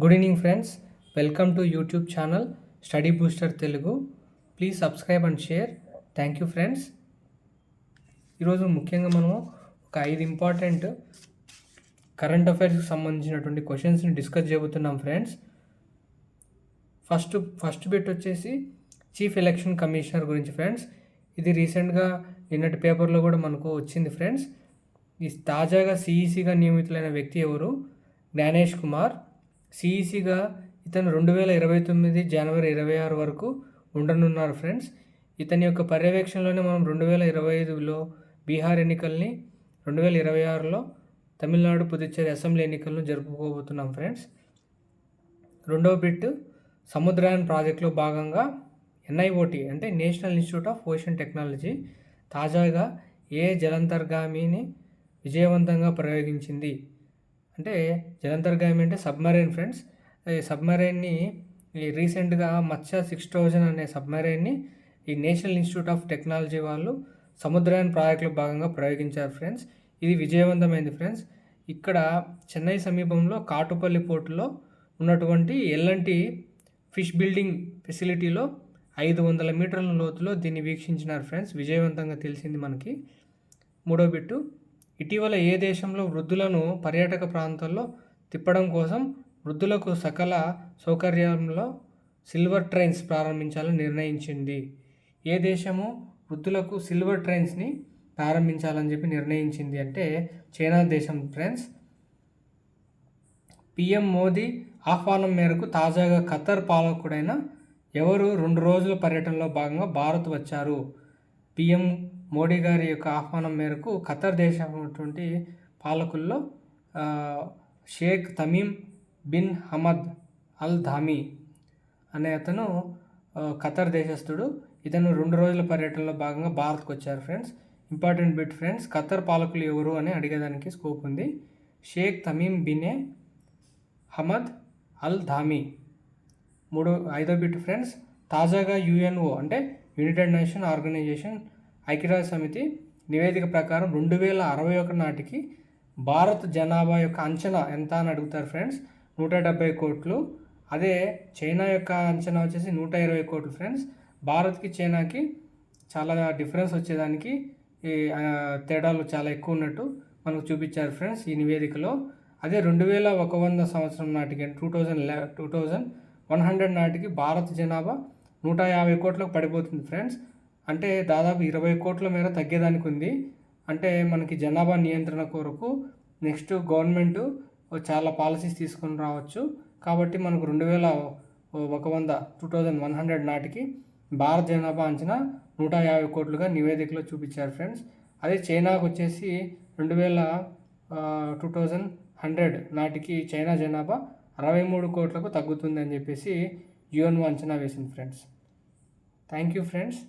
Good evening friends, welcome to YouTube channel study booster Telugu. Please subscribe and share. Thank you friends. ఈరోజు ముఖ్యంగా మనము ఒక 5 important current అఫైర్స్కి సంబంధించినటువంటి క్వశ్చన్స్ని డిస్కస్ చేయబోతున్నాం ఫ్రెండ్స్. ఫస్ట్ బిట్ వచ్చేసి చీఫ్ ఎలక్షన్ కమిషనర్ గురించి ఫ్రెండ్స్. ఇది రీసెంట్గా నిన్నటి పేపర్లో కూడా మనకు వచ్చింది ఫ్రెండ్స్. ఈ తాజాగా సిఈసిగా నియమితులైన వ్యక్తి ఎవరు? జ్ఞానేష్ కుమార్. సిఈసిగా ఇతను 2029 జనవరి 26 వరకు ఉండనున్నారు ఫ్రెండ్స్. ఇతని యొక్క పర్యవేక్షణలోనే మనం 2025లో బీహార్ ఎన్నికల్ని, 2026లో తమిళనాడు పుదుచ్చేరి అసెంబ్లీ ఎన్నికలను జరుపుకోబోతున్నాం ఫ్రెండ్స్. రెండవ బిట్, సముద్రయాన్ ప్రాజెక్టులో భాగంగా ఎన్ఐఓటి అంటే national institute of ocean technology తాజాగా ఏ జలాంతర్గామిని విజయవంతంగా ప్రయోగించింది? అంటే జలాంతర్గామి అంటే సబ్మరైన్ ఫ్రెండ్స్. ఈ సబ్మరైన్ని రీసెంట్గా మత్స్య 6000 అనే సబ్మరైన్ని ఈ నేషనల్ ఇన్స్టిట్యూట్ ఆఫ్ టెక్నాలజీ వాళ్ళు సముద్రయాన్ ప్రాజెక్టులో భాగంగా ప్రయోగించారు ఫ్రెండ్స్. ఇది విజయవంతమైంది ఫ్రెండ్స్. ఇక్కడ చెన్నై సమీపంలో కాటుపల్లి పోర్టులో ఉన్నటువంటి ఎల్ఎన్టీ ఫిష్ బిల్డింగ్ ఫెసిలిటీలో 500 మీటర్ల లోతులో దీన్ని వీక్షించినారు ఫ్రెండ్స్. విజయవంతంగా తెలిసింది మనకి. మూడో బిట్టు, ఇటీవల ఏ దేశంలో వృద్ధులను పర్యాటక ప్రాంతాల్లో తిప్పడం కోసం వృద్ధులకు సకల సౌకర్యంలో సిల్వర్ ట్రైన్స్ ప్రారంభించాలని నిర్ణయించింది? ఏ దేశము వృద్ధులకు సిల్వర్ ట్రైన్స్ని ప్రారంభించాలని చెప్పి నిర్ణయించింది అంటే చైనా దేశం ఫ్రెండ్స్. పిఎం మోదీ ఆహ్వానం మేరకు తాజాగా ఖతర్ పాలకుడైన ఎవరు 2 రోజుల పర్యటనలో భాగంగా భారత్ వచ్చారు? పిఎం మోడీ గారి యొక్క ఆహ్వానం మేరకు ఖతర్ దేశమైనటువంటి పాలకుల్లో Sheikh Tamim bin Hamad Al Thani అనే అతను ఖతర్ దేశస్థుడు. ఇతను 2 రోజుల పర్యటనలో భాగంగా భారత్కు వచ్చారు friends. Important bit friends, Qatar పాలకులు ఎవరు అని అడిగేదానికి స్కోప్ ఉంది. Sheikh Tamim bin Hamad Al Thani. ఐదో బిట్ ఫ్రెండ్స్, తాజాగా యుఎన్ఓ అంటే యునైటెడ్ నేషన్ ఆర్గనైజేషన్ ఐక్యరాజ్య సమితి నివేదిక ప్రకారం 2061 నాటికి భారత్ జనాభా యొక్క అంచనా ఎంత అని అడుగుతారు ఫ్రెండ్స్. 170 కోట్లు. అదే చైనా యొక్క అంచనా వచ్చేసి 120 కోట్లు ఫ్రెండ్స్. భారత్కి చైనాకి చాలా డిఫరెన్స్ వచ్చేదానికి ఈ తేడాలు చాలా ఎక్కువ ఉన్నట్టు మనకు చూపించారు ఫ్రెండ్స్ ఈ నివేదికలో. అదే 2100 సంవత్సరం నాటికి 2100 నాటికి భారత జనాభా 150 కోట్లకు పడిపోతుంది ఫ్రెండ్స్. అంటే దాదాపు 20 కోట్ల మేర తగ్గేదానికి ఉంది. అంటే మనకి జనాభా నియంత్రణ కొరకు నెక్స్ట్ గవర్నమెంట్ చాలా పాలసీస్ తీసుకొని రావచ్చు. కాబట్టి మనకు 2100 నాటికి భారత జనాభా అంచనా 150 కోట్లుగా నివేదికలో చూపించారు ఫ్రెండ్స్. అదే చైనాకు వచ్చేసి 2100 నాటికి చైనా జనాభా 63 కోట్లకు తగ్గుతుంది అని చెప్పేసి యుఎన్ఓ అంచనా వేసింది ఫ్రెండ్స్. Thank you friends.